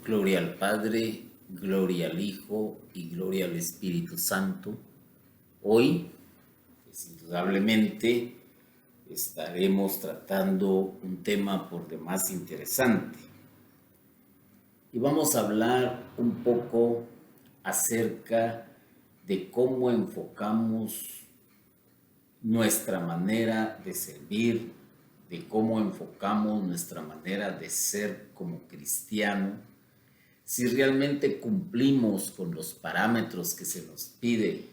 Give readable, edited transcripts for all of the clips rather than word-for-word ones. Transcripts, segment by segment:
Gloria al Padre, gloria al Hijo y gloria al Espíritu Santo. Hoy, pues indudablemente, estaremos tratando un tema por demás interesante. Y vamos a hablar un poco acerca de cómo enfocamos nuestra manera de servir, de cómo enfocamos nuestra manera de ser como cristiano, si realmente cumplimos con los parámetros que se nos pide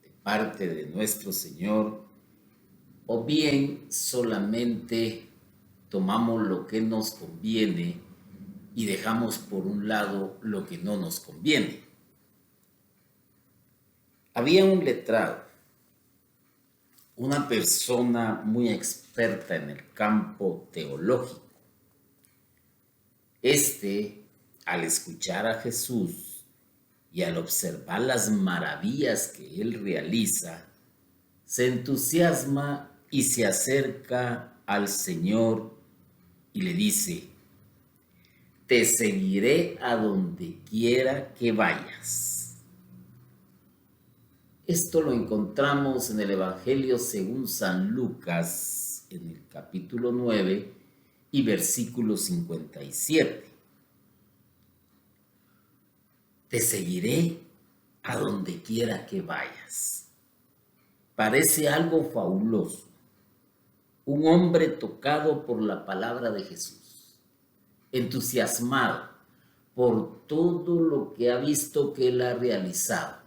de parte de nuestro Señor, o bien solamente tomamos lo que nos conviene y dejamos por un lado lo que no nos conviene. Había un letrado, una persona muy experta en el campo teológico. Al escuchar a Jesús y al observar las maravillas que él realiza, se entusiasma y se acerca al Señor y le dice: te seguiré a donde quiera que vayas. Esto lo encontramos en el Evangelio según San Lucas, en el capítulo 9 y versículo 57. Te seguiré a donde quiera que vayas. Parece algo fabuloso. Un hombre tocado por la palabra de Jesús, entusiasmado por todo lo que ha visto que él ha realizado.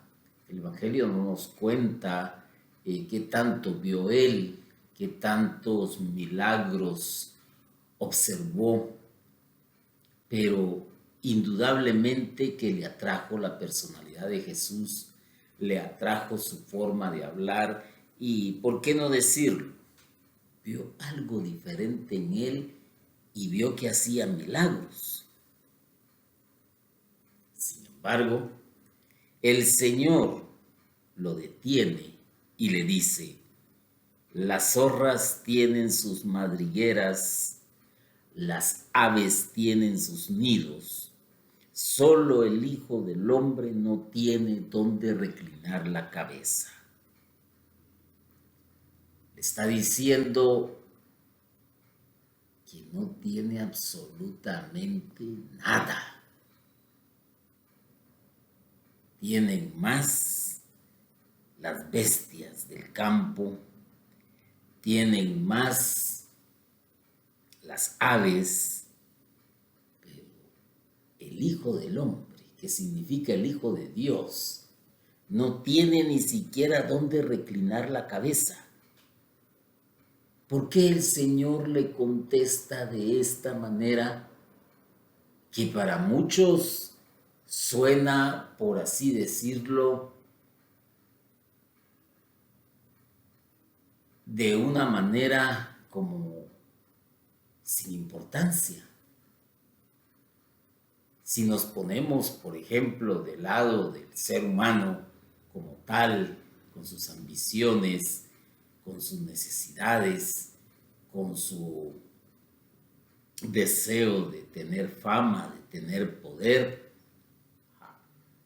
El Evangelio no nos cuenta qué tanto vio él, qué tantos milagros observó, pero indudablemente que le atrajo la personalidad de Jesús, le atrajo su forma de hablar y, ¿por qué no decirlo? Vio algo diferente en él y vio que hacía milagros. Sin embargo, el Señor lo detiene y le dice: las zorras tienen sus madrigueras, las aves tienen sus nidos, solo el Hijo del Hombre no tiene dónde reclinar la cabeza. Le está diciendo que no tiene absolutamente nada. Tienen más las bestias del campo, tienen más las aves, pero el Hijo del Hombre, que significa el Hijo de Dios, no tiene ni siquiera dónde reclinar la cabeza. ¿Por qué el Señor le contesta de esta manera que para muchos suena, por así decirlo, de una manera como sin importancia? Si nos ponemos, por ejemplo, del lado del ser humano como tal, con sus ambiciones, con sus necesidades, con su deseo de tener fama, de tener poder,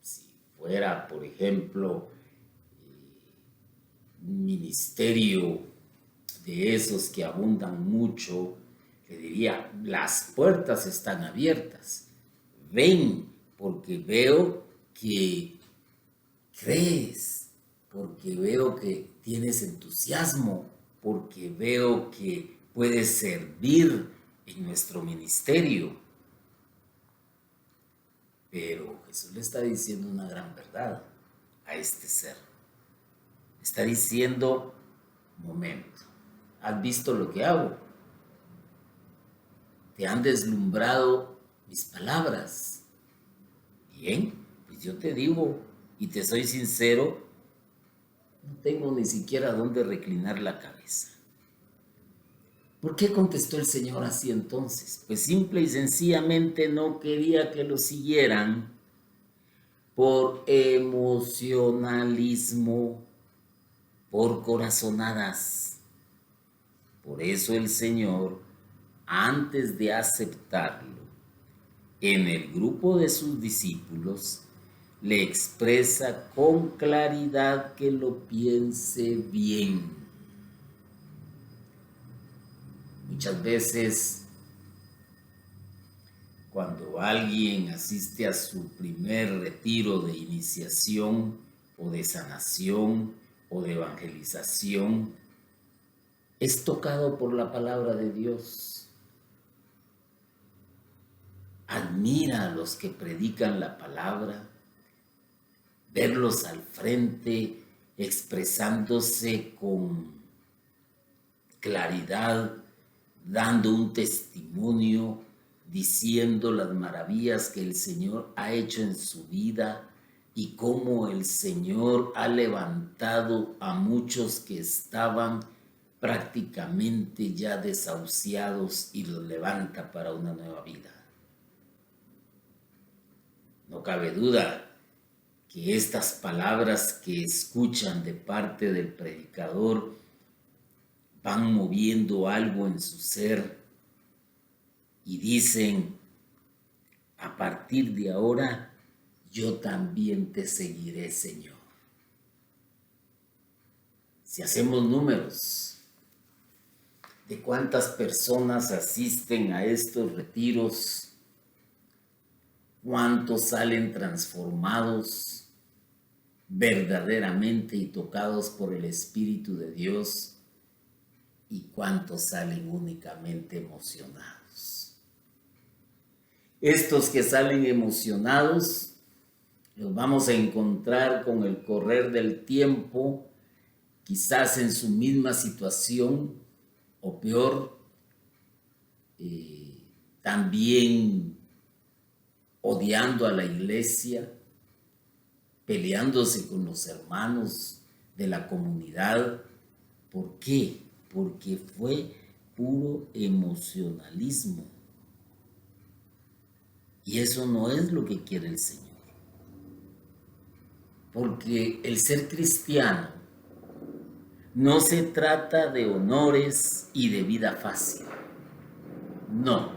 si fuera, por ejemplo, un ministerio de esos que abundan mucho, le diría: las puertas están abiertas, ven, porque veo que crees, porque veo que tienes entusiasmo, porque veo que puedes servir en nuestro ministerio. Pero Jesús le está diciendo una gran verdad a este ser. Está diciendo: momento, ¿has visto lo que hago? ¿Te han deslumbrado mis palabras? Bien, pues yo te digo y te soy sincero, no tengo ni siquiera dónde reclinar la cabeza. ¿Por qué contestó el Señor así entonces? Pues simple y sencillamente no quería que lo siguieran por emocionalismo, por corazonadas. Por eso el Señor, antes de aceptarlo, en el grupo de sus discípulos, le expresa con claridad que lo piense bien. Muchas veces, cuando alguien asiste a su primer retiro de iniciación o de sanación o de evangelización, es tocado por la palabra de Dios. Admira a los que predican la palabra, verlos al frente expresándose con claridad, dando un testimonio, diciendo las maravillas que el Señor ha hecho en su vida y cómo el Señor ha levantado a muchos que estaban prácticamente ya desahuciados y los levanta para una nueva vida. No cabe duda que estas palabras que escuchan de parte del predicador van moviendo algo en su ser y dicen: a partir de ahora yo también te seguiré, Señor. Si hacemos números de cuántas personas asisten a estos retiros, cuántos salen transformados verdaderamente y tocados por el Espíritu de Dios, y cuántos salen únicamente emocionados. Estos que salen emocionados los vamos a encontrar con el correr del tiempo, quizás en su misma situación o peor, también odiando a la iglesia, peleándose con los hermanos de la comunidad. ¿Por qué? Porque fue puro emocionalismo. Y eso no es lo que quiere el Señor. Porque el ser cristiano no se trata de honores y de vida fácil. No,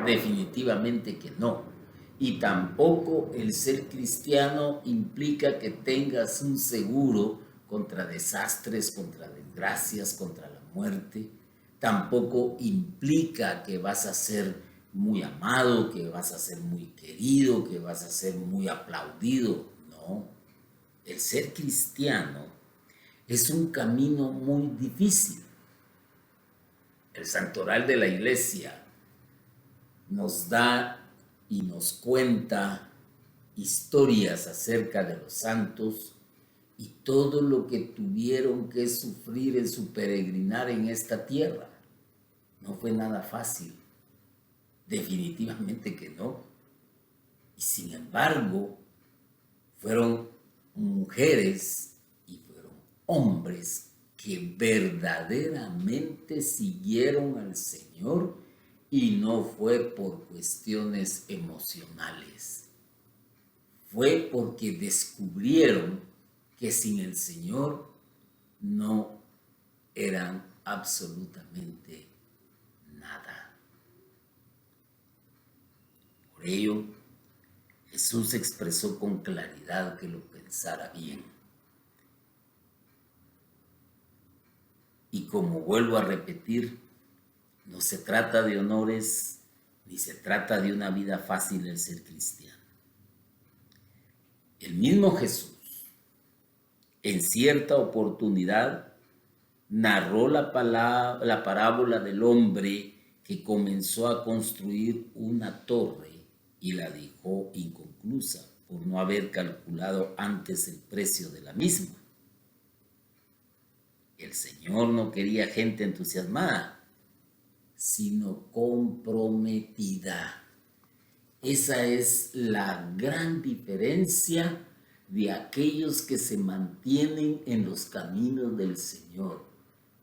definitivamente que no. Y tampoco el ser cristiano implica que tengas un seguro contra desastres, contra desgracias, contra la muerte. Tampoco implica que vas a ser muy amado, que vas a ser muy querido, que vas a ser muy aplaudido. No, el ser cristiano es un camino muy difícil. El santoral de la iglesia nos da y nos cuenta historias acerca de los santos y todo lo que tuvieron que sufrir en su peregrinar en esta tierra. No fue nada fácil, definitivamente que no. Y sin embargo, fueron mujeres y fueron hombres que verdaderamente siguieron al Señor, y no fue por cuestiones emocionales. Fue porque descubrieron que sin el Señor no eran absolutamente nada. Por ello, Jesús expresó con claridad que lo pensara bien. Y como vuelvo a repetir, no se trata de honores, ni se trata de una vida fácil el ser cristiano. El mismo Jesús, en cierta oportunidad, narró la parábola del hombre que comenzó a construir una torre y la dejó inconclusa por no haber calculado antes el precio de la misma. El Señor no quería gente entusiasmada, sino comprometida. Esa es la gran diferencia de aquellos que se mantienen en los caminos del Señor.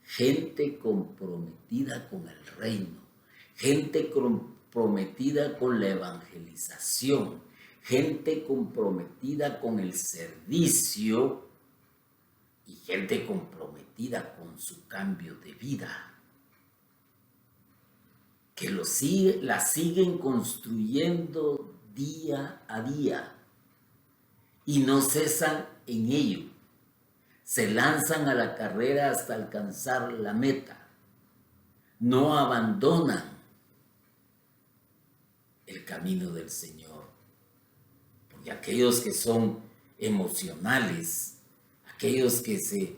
Gente comprometida con el reino, gente comprometida con la evangelización, gente comprometida con el servicio y gente comprometida con su cambio de vida. que la siguen construyendo día a día y no cesan en ello. Se lanzan a la carrera hasta alcanzar la meta. No abandonan el camino del Señor. Porque aquellos que son emocionales, aquellos que se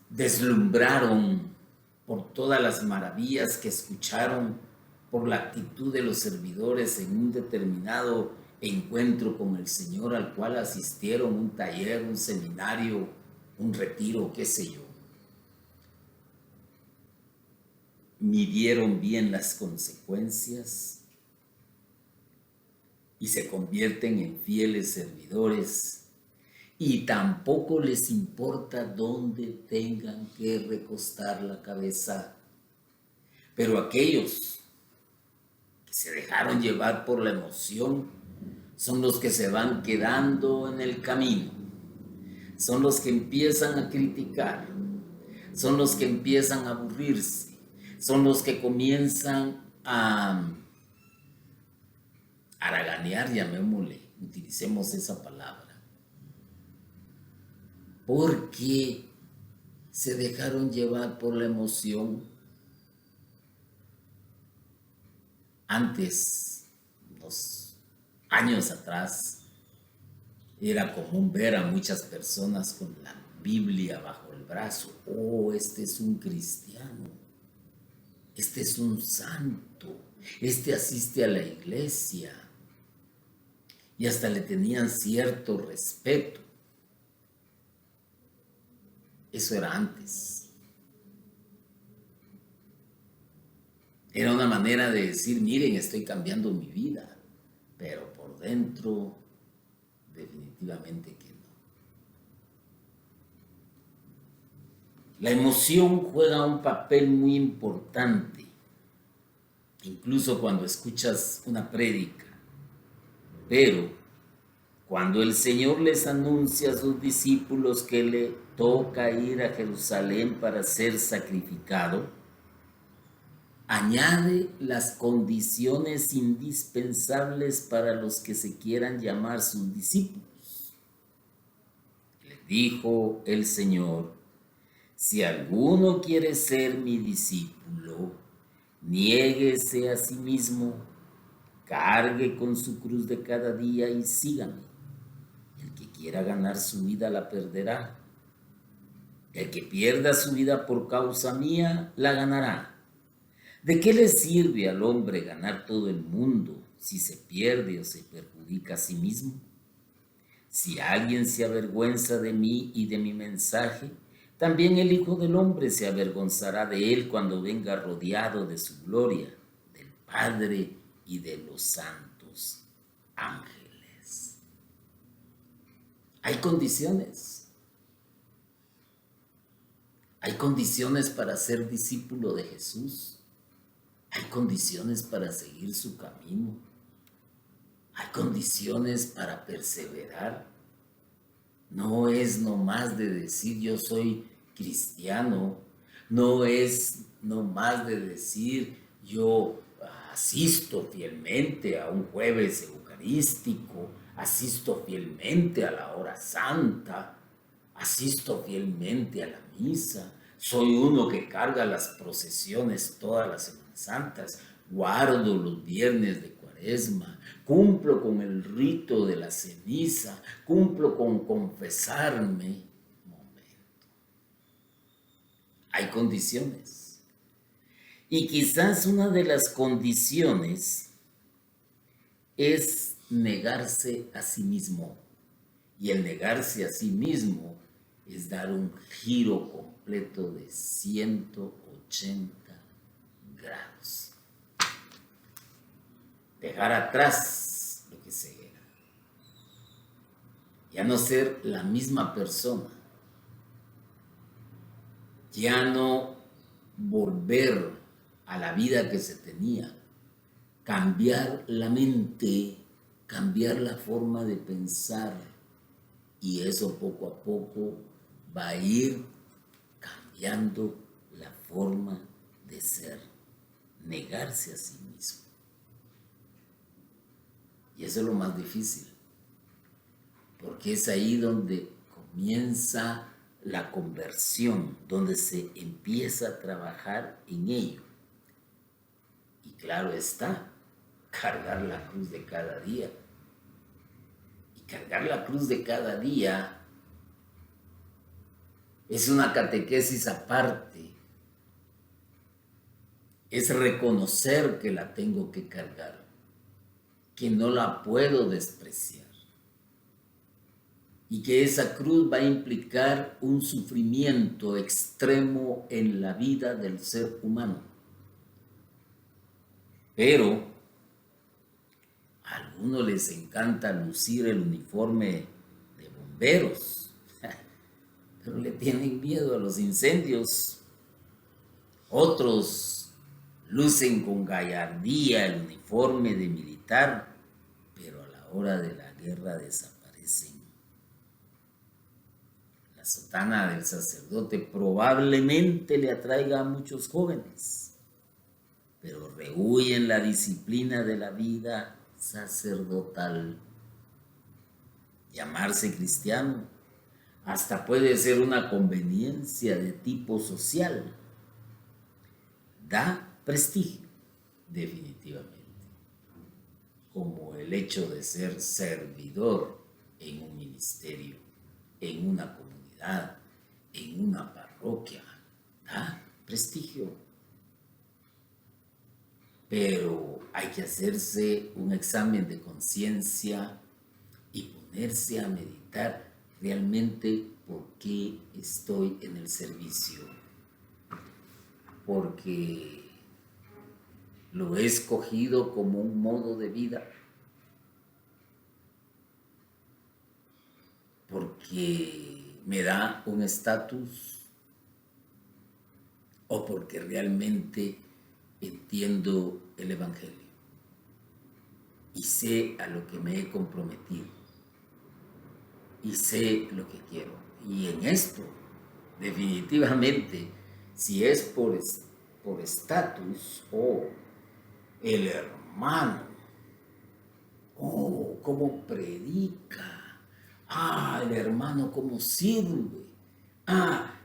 deslumbraron por todas las maravillas que escucharon, por la actitud de los servidores en un determinado encuentro con el Señor al cual asistieron, un taller, un seminario, un retiro, qué sé yo, midieron bien las consecuencias y se convierten en fieles servidores, y tampoco les importa dónde tengan que recostar la cabeza. Pero aquellos que se dejaron llevar por la emoción son los que se van quedando en el camino, son los que empiezan a criticar, son los que empiezan a aburrirse, son los que comienzan a haraganear, llamémosle, utilicemos esa palabra, porque se dejaron llevar por la emoción. Antes, unos años atrás, era común ver a muchas personas con la Biblia bajo el brazo. Oh, este es un cristiano, este es un santo, este asiste a la iglesia. Y hasta le tenían cierto respeto. Eso era antes. Era una manera de decir, miren, estoy cambiando mi vida, pero por dentro definitivamente que no. La emoción juega un papel muy importante, incluso cuando escuchas una prédica, pero cuando el Señor les anuncia a sus discípulos que le toca ir a Jerusalén para ser sacrificado, añade las condiciones indispensables para los que se quieran llamar sus discípulos. Les dijo el Señor, si alguno quiere ser mi discípulo, niéguese a sí mismo, cargue con su cruz de cada día y sígame. El que quiera ganar su vida la perderá. El que pierda su vida por causa mía la ganará. ¿De qué le sirve al hombre ganar todo el mundo si se pierde o se perjudica a sí mismo? Si alguien se avergüenza de mí y de mi mensaje, también el Hijo del Hombre se avergonzará de él cuando venga rodeado de su gloria, del Padre y de los santos ángeles. Hay condiciones. Hay condiciones para ser discípulo de Jesús. Hay condiciones para seguir su camino. Hay condiciones para perseverar. No es nomás de decir yo soy cristiano. No es nomás de decir yo asisto fielmente a un jueves eucarístico, asisto fielmente a la hora santa, asisto fielmente a la misa, soy uno que carga las procesiones todas las Semanas Santas, guardo los viernes de Cuaresma, cumplo con el rito de la ceniza, cumplo con confesarme. Momento. Hay condiciones. Y quizás una de las condiciones es negarse a sí mismo. Y el negarse a sí mismo es dar un giro completo de 180 grados. Dejar atrás lo que se era. Ya no ser la misma persona. Ya no volver a la vida que se tenía. Cambiar la mente, cambiar la forma de pensar. Y eso poco a poco va a ir cambiando la forma de ser. negarse a sí mismo. Y eso es lo más difícil, porque es ahí donde comienza la conversión, donde se empieza a trabajar en ello. Y claro está, cargar la cruz de cada día. Y cargar la cruz de cada día es una catequesis aparte. Es reconocer que la tengo que cargar, que no la puedo despreciar. Y que esa cruz va a implicar un sufrimiento extremo en la vida del ser humano. Pero a algunos les encanta lucir el uniforme de bomberos, pero le tienen miedo a los incendios. Otros lucen con gallardía el uniforme de militar, pero a la hora de la guerra desaparecen. La sotana del sacerdote probablemente le atraiga a muchos jóvenes, pero rehuyen la disciplina de la vida sacerdotal. Llamarse cristiano hasta puede ser una conveniencia de tipo social. Da prestigio, definitivamente, como el hecho de ser servidor en un ministerio, en una comunidad, en una parroquia. Da prestigio. Pero hay que hacerse un examen de conciencia y ponerse a meditar realmente por qué estoy en el servicio. Porque lo he escogido como un modo de vida. Porque me da un estatus o porque realmente entiendo el Evangelio y sé a lo que me he comprometido y sé lo que quiero. Y en esto, definitivamente, si es por estatus, el hermano, cómo predica, el hermano cómo sirve,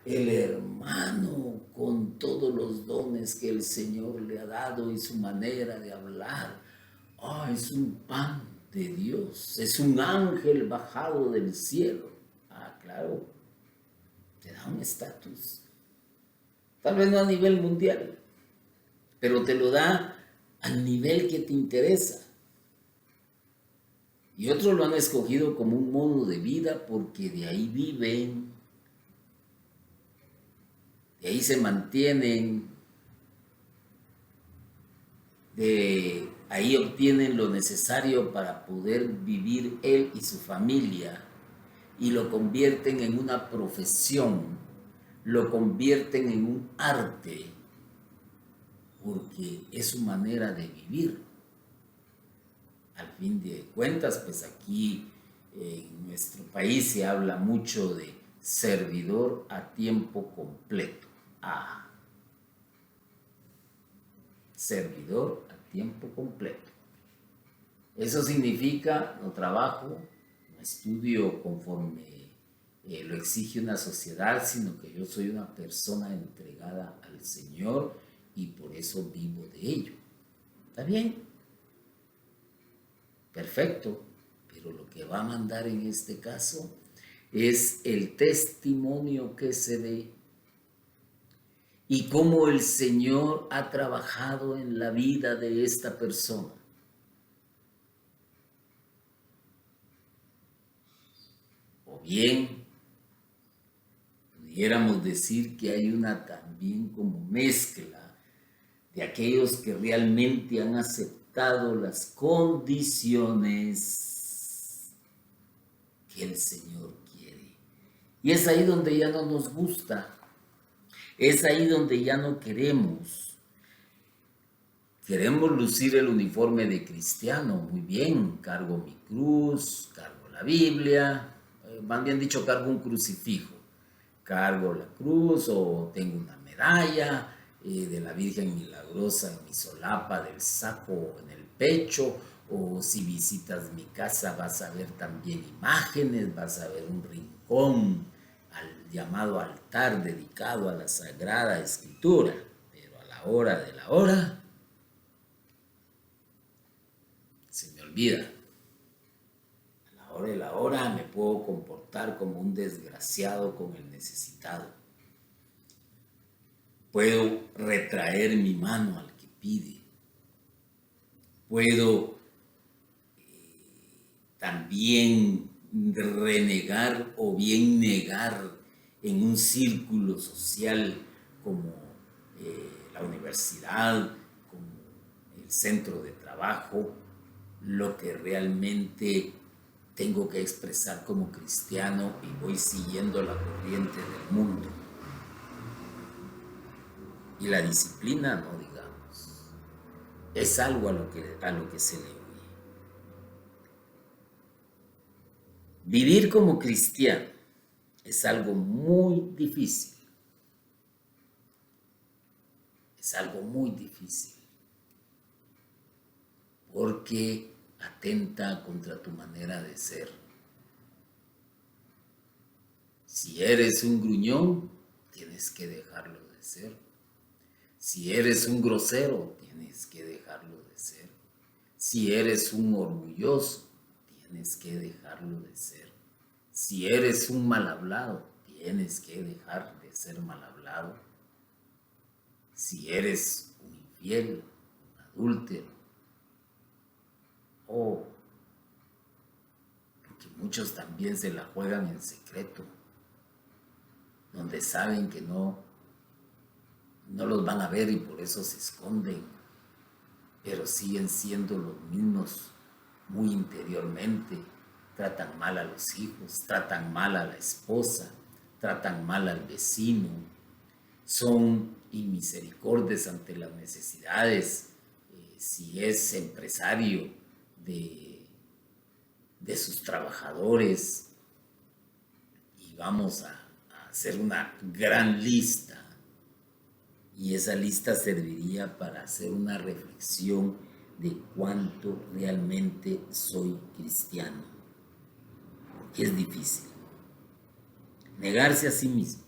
el hermano con todos los dones que el Señor le ha dado y su manera de hablar, es un pan de Dios, es un ángel bajado del cielo. Claro, te da un estatus, tal vez no a nivel mundial, pero te lo da al nivel que te interesa. Y otros lo han escogido como un modo de vida porque de ahí viven, de ahí se mantienen, de ahí obtienen lo necesario para poder vivir él y su familia, y lo convierten en una profesión, lo convierten en un arte, porque es su manera de vivir. Al fin de cuentas, pues aquí en nuestro país se habla mucho de servidor a tiempo completo. Servidor a tiempo completo. Eso significa no trabajo, no estudio conforme lo exige una sociedad, sino que yo soy una persona entregada al Señor y por eso vivo de ello. ¿Está bien? Perfecto, pero lo que va a mandar en este caso es el testimonio que se dé y cómo el Señor ha trabajado en la vida de esta persona. O bien, pudiéramos decir que hay una también como mezcla de aquellos que realmente han aceptado las condiciones que el Señor quiere. Y es ahí donde ya no nos gusta, es ahí donde ya no queremos. Queremos lucir el uniforme de cristiano, muy bien, cargo mi cruz, cargo la Biblia, más bien dicho, cargo un crucifijo, cargo la cruz o tengo una medalla, de la Virgen Milagrosa en mi solapa del saco o en el pecho, o si visitas mi casa vas a ver también imágenes, vas a ver un rincón llamado altar dedicado a la Sagrada Escritura, pero a la hora de la hora se me olvida. A la hora de la hora me puedo comportar como un desgraciado con el necesitado. Puedo retraer mi mano al que pide. Puedo también renegar o bien negar en un círculo social como la universidad, como el centro de trabajo, lo que realmente tengo que expresar como cristiano y voy siguiendo la corriente del mundo. Y la disciplina, no digamos, es algo a lo que se le huye. Vivir como cristiano es algo muy difícil. Es algo muy difícil. Porque atenta contra tu manera de ser. Si eres un gruñón, tienes que dejarlo de ser. Si eres un grosero, tienes que dejarlo de ser. Si eres un orgulloso, tienes que dejarlo de ser. Si eres un mal hablado, tienes que dejar de ser mal hablado. Si eres un infiel, un adúltero, porque muchos también se la juegan en secreto, donde saben que no los van a ver y por eso se esconden, pero siguen siendo los mismos muy interiormente. Tratan mal a los hijos, tratan mal a la esposa, tratan mal al vecino, son inmisericordios ante las necesidades. Si es empresario de sus trabajadores, y vamos a hacer una gran lista, y esa lista serviría para hacer una reflexión de cuánto realmente soy cristiano, porque es difícil negarse a sí mismo,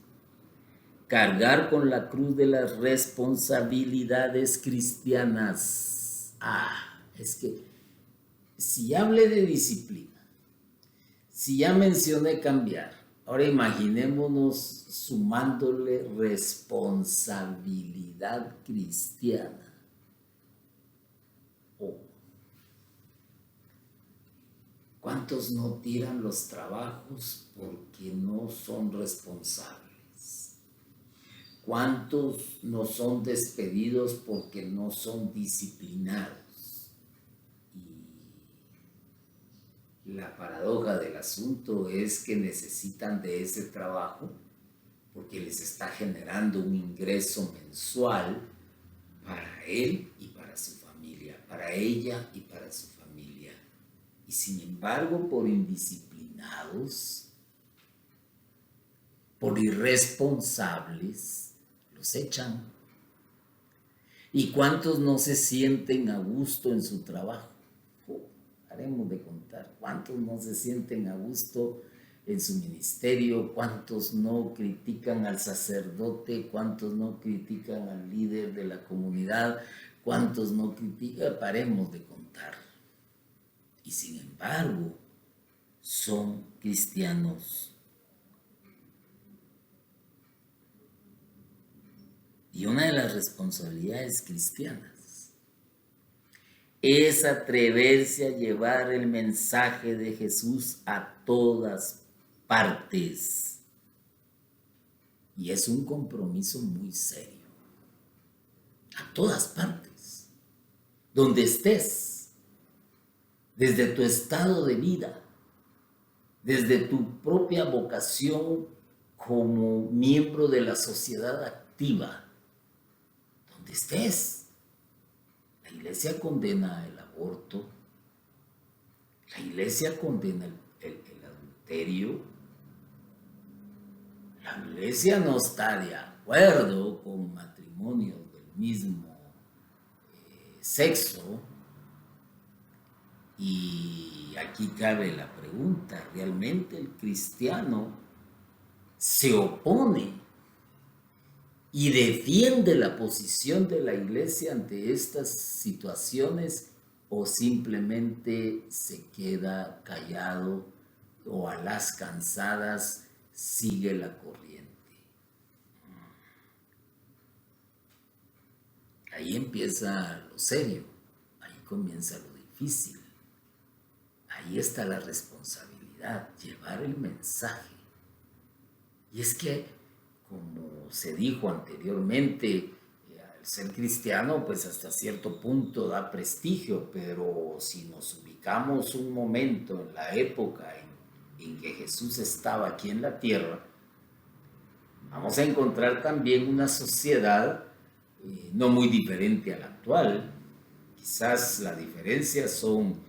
cargar con la cruz de las responsabilidades cristianas. Es que si hablé de disciplina, si ya mencioné cambiar, ahora imaginémonos sumándole responsabilidad cristiana. ¿Cuántos no tiran los trabajos porque no son responsables? ¿Cuántos no son despedidos porque no son disciplinados? Y la paradoja del asunto es que necesitan de ese trabajo porque les está generando un ingreso mensual para él y para su familia, para ella y para su familia. Y sin embargo, por indisciplinados, por irresponsables, los echan. ¿Y cuántos no se sienten a gusto en su trabajo? Haremos de contar. ¿Cuántos no se sienten a gusto en su ministerio? ¿Cuántos no critican al sacerdote? ¿Cuántos no critican al líder de la comunidad? ¿Cuántos no critican? Paremos de contar. Y sin embargo, son cristianos. Y una de las responsabilidades cristianas es atreverse a llevar el mensaje de Jesús a todas partes. Y es un compromiso muy serio. A todas partes. Donde estés. Desde tu estado de vida, desde tu propia vocación como miembro de la sociedad activa, donde estés. La iglesia condena el aborto, la iglesia condena el adulterio, la iglesia no está de acuerdo con matrimonios mismo sexo. Y aquí cabe la pregunta, ¿realmente el cristiano se opone y defiende la posición de la iglesia ante estas situaciones o simplemente se queda callado o a las cansadas sigue la corriente? Ahí empieza lo serio, ahí comienza lo difícil. Ahí está la responsabilidad, llevar el mensaje. Y es que, como se dijo anteriormente, al ser cristiano, pues hasta cierto punto da prestigio, pero si nos ubicamos un momento en la época en que Jesús estaba aquí en la tierra, vamos a encontrar también una sociedad no muy diferente a la actual. Quizás la diferencia son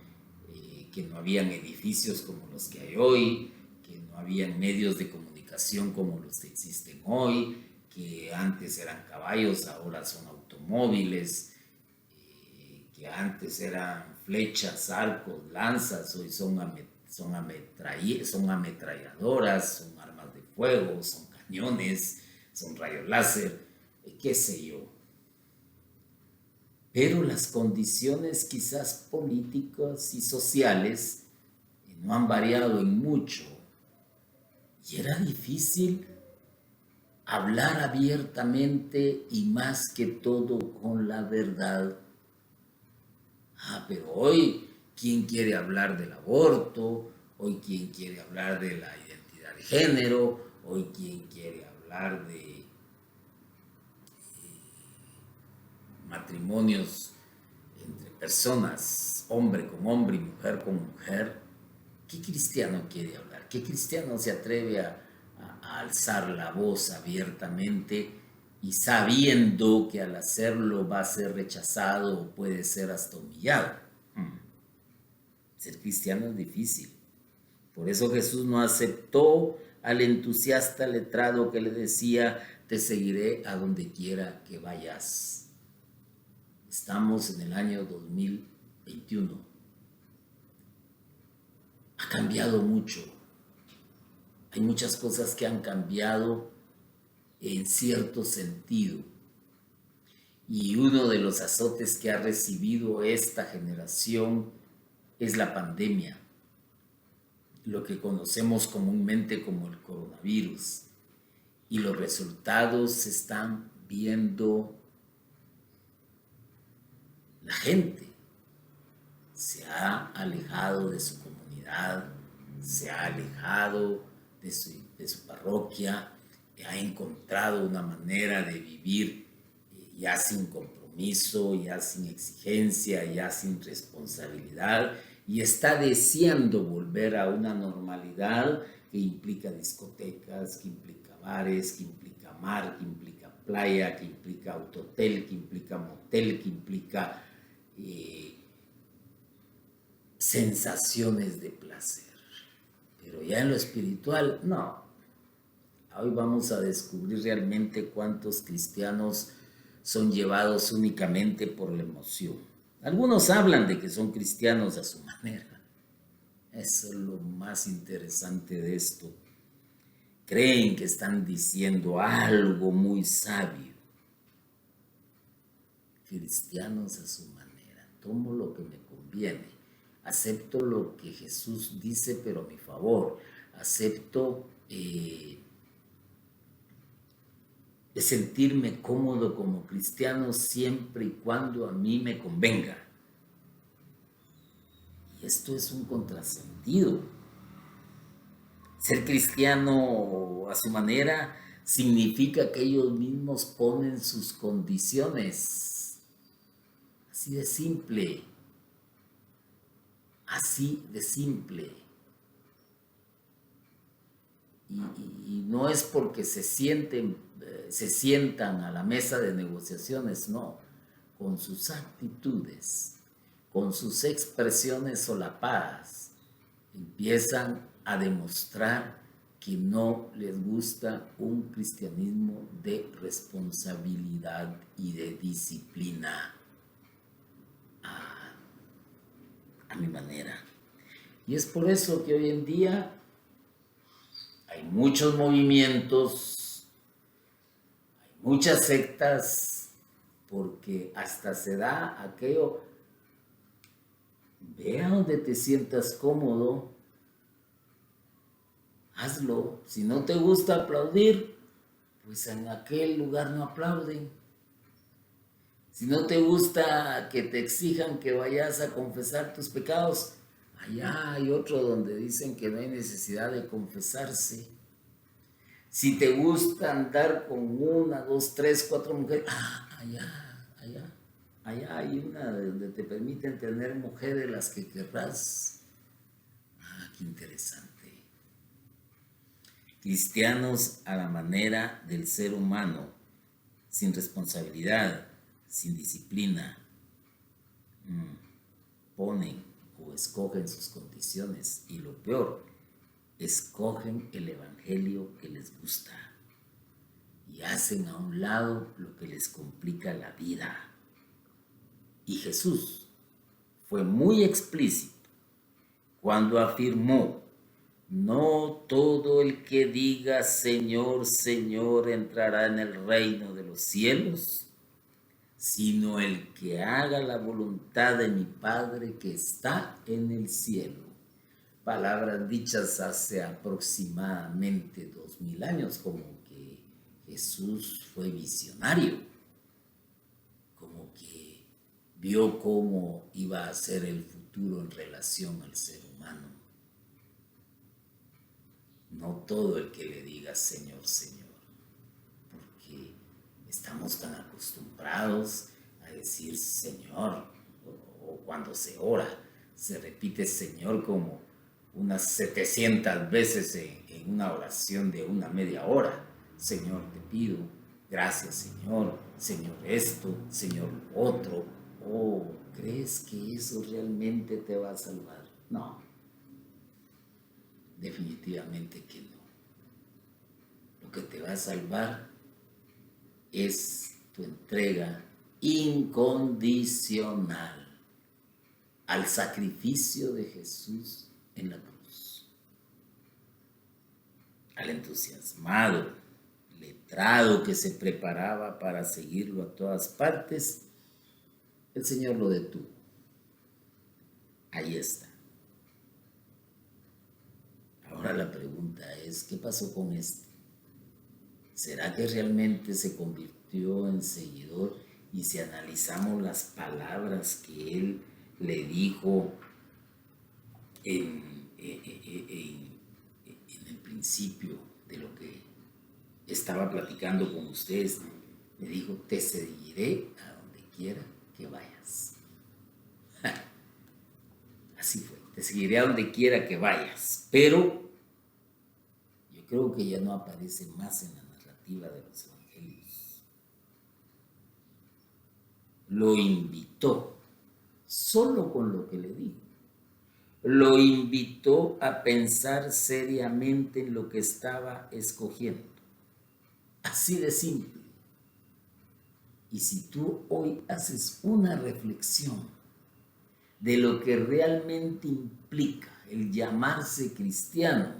que no habían edificios como los que hay hoy, que no habían medios de comunicación como los que existen hoy, que antes eran caballos, ahora son automóviles, que antes eran flechas, arcos, lanzas, hoy son ametralladoras, son armas de fuego, son cañones, son rayos láser, qué sé yo. Pero las condiciones quizás políticas y sociales no han variado en mucho. Y era difícil hablar abiertamente y más que todo con la verdad. Pero hoy, ¿quién quiere hablar del aborto? Hoy, ¿quién quiere hablar de la identidad de género? Hoy, ¿quién quiere hablar de matrimonios entre personas, hombre con hombre y mujer con mujer? ¿Qué cristiano quiere hablar? ¿Qué cristiano se atreve a alzar la voz abiertamente y sabiendo que al hacerlo va a ser rechazado o puede ser hasta humillado? Ser cristiano es difícil. Por eso Jesús no aceptó al entusiasta letrado que le decía: te seguiré a donde quiera que vayas. Estamos en el año 2021. Ha cambiado mucho. Hay muchas cosas que han cambiado en cierto sentido. Y uno de los azotes que ha recibido esta generación es la pandemia, lo que conocemos comúnmente como el coronavirus. Y los resultados se están viendo. La gente se ha alejado de su comunidad, se ha alejado de su parroquia, ha encontrado una manera de vivir ya sin compromiso, ya sin exigencia, ya sin responsabilidad, y está deseando volver a una normalidad que implica discotecas, que implica bares, que implica mar, que implica playa, que implica autohotel, que implica motel, que implica sensaciones de placer. Pero ya en lo espiritual, no. Hoy vamos a descubrir realmente cuántos cristianos son llevados únicamente por la emoción. Algunos hablan de que son cristianos a su manera. Eso es lo más interesante de esto. Creen que están diciendo algo muy sabio. Cristianos a su manera. Tomo lo que me conviene. Acepto lo que Jesús dice, pero a mi favor. Acepto de sentirme cómodo como cristiano siempre y cuando a mí me convenga. Y esto es un contrasentido. Ser cristiano a su manera significa que ellos mismos ponen sus condiciones. Así de simple. Así de simple. Y no es porque se sientan a la mesa de negociaciones, no. Con sus actitudes, con sus expresiones solapadas, empiezan a demostrar que no les gusta un cristianismo de responsabilidad y de disciplina a mi manera. Y es por eso que hoy en día hay muchos movimientos, hay muchas sectas, porque hasta se da aquello, ve a donde te sientas cómodo, hazlo. Si no te gusta aplaudir, pues en aquel lugar no aplauden. Si no te gusta que te exijan que vayas a confesar tus pecados, allá hay otro donde dicen que no hay necesidad de confesarse. Si te gusta andar con 1, 2, 3, 4 mujeres, allá hay una donde te permiten tener mujeres las que querrás. Qué interesante. Cristianos a la manera del ser humano, sin responsabilidad, sin disciplina, ponen o escogen sus condiciones y lo peor, escogen el evangelio que les gusta y hacen a un lado lo que les complica la vida. Y Jesús fue muy explícito cuando afirmó: no todo el que diga Señor, Señor entrará en el reino de los cielos, sino el que haga la voluntad de mi Padre que está en el cielo. Palabras dichas hace aproximadamente 2000 años, como que Jesús fue visionario, como que vio cómo iba a ser el futuro en relación al ser humano. No todo el que le diga Señor, Señor, porque estamos tan acostumbrados a decir Señor, o cuando se ora, se repite Señor como unas 700 veces en una oración de una media hora. Señor, te pido, gracias Señor, Señor esto, Señor otro. ¿Crees que eso realmente te va a salvar? No. Definitivamente que no. Lo que te va a salvar es tu entrega incondicional al sacrificio de Jesús en la cruz. Al entusiasmado, letrado que se preparaba para seguirlo a todas partes, el Señor lo detuvo. Ahí está. Ahora la pregunta es, ¿qué pasó con este? ¿Será que realmente se convirtió en seguidor? Y si analizamos las palabras que él le dijo en el principio de lo que estaba platicando con ustedes, le dijo: te seguiré a donde quiera que vayas. Así fue, te seguiré a donde quiera que vayas, pero yo creo que ya no aparece más en la narrativa de los evangelios. Lo invitó, solo con lo que le dijo, lo invitó a pensar seriamente en lo que estaba escogiendo. Así de simple. Y si tú hoy haces una reflexión de lo que realmente implica el llamarse cristiano,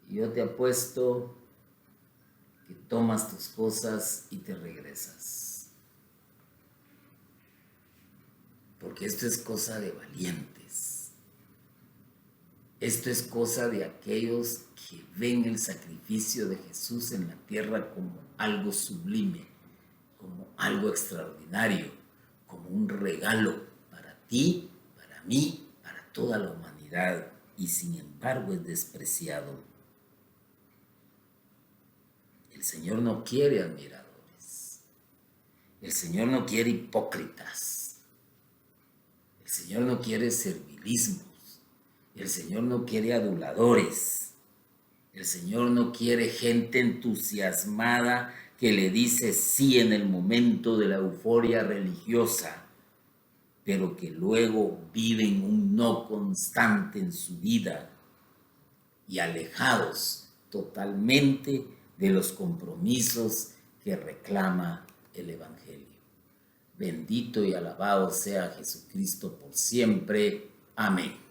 yo te apuesto que tomas tus cosas y te regresas. Porque esto es cosa de valientes. Esto es cosa de aquellos que ven el sacrificio de Jesús en la tierra como algo sublime, como algo extraordinario, como un regalo para ti, para mí, para toda la humanidad, y sin embargo es despreciado. El Señor no quiere admiradores. El Señor no quiere hipócritas. El Señor no quiere servilismos. El Señor no quiere aduladores. El Señor no quiere gente entusiasmada que le dice sí en el momento de la euforia religiosa, pero que luego viven un no constante en su vida y alejados totalmente de los compromisos que reclama el Evangelio. Bendito y alabado sea Jesucristo por siempre. Amén.